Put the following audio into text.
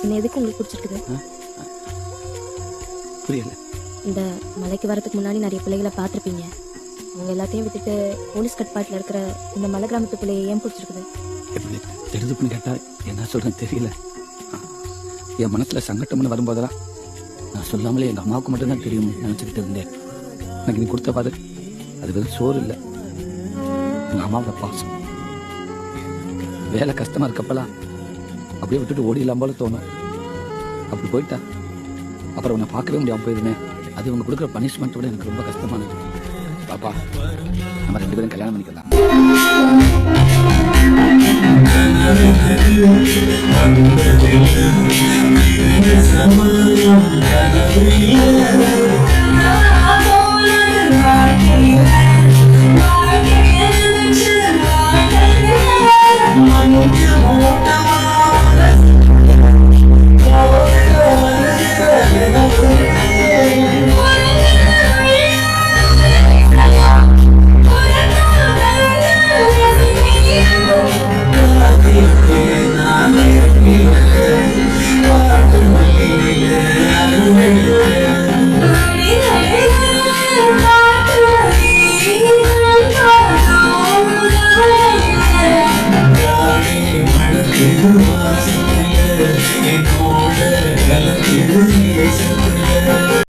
என்ன எதுக்கு உங்களுக்கு பிடிச்சிருக்குது? புரியல. இந்த மலைக்கு வரதுக்கு முன்னாடி நிறைய பிள்ளைகளை பார்த்துருப்பீங்க. அவங்க எல்லாத்தையும் விட்டுட்டு போலீஸ் கட்பாட்டில் இருக்கிற இந்த மலை கிராமத்து பிள்ளையை ஏன் பிடிச்சிருக்குது? எப்படி தெரிஞ்சுப்புன்னு கேட்டா என்ன சொல்றேன்னு தெரியல. என் மனசுல சங்கட்டம்னு வரும்போதெல்லாம் நான் சொல்லாமலே எங்க அம்மாவுக்கு மட்டும்தான் தெரியும் நினைச்சுக்கிட்டு இருந்தேன். எனக்கு நீ கொடுத்த பாரு, அது வெறும் சோறு இல்லை, எங்க அம்மாவோட பாசம். வேலை கஷ்டமா இருக்கப்பெல்லாம் அப்படியே விட்டுட்டு ஓடிடலாம் போல தோணும். அப்படி போயிட்டா அப்புறம் உன்னை பார்க்கவே முடியாமல் போயிருந்தேன். அது இவங்க கொடுக்குற பனிஷ்மெண்ட்டோட எனக்கு ரொம்ப கஷ்டமானது. பாப்பா, நம்ம 2 பேரும் கல்யாணம் பண்ணிக்கலாம்.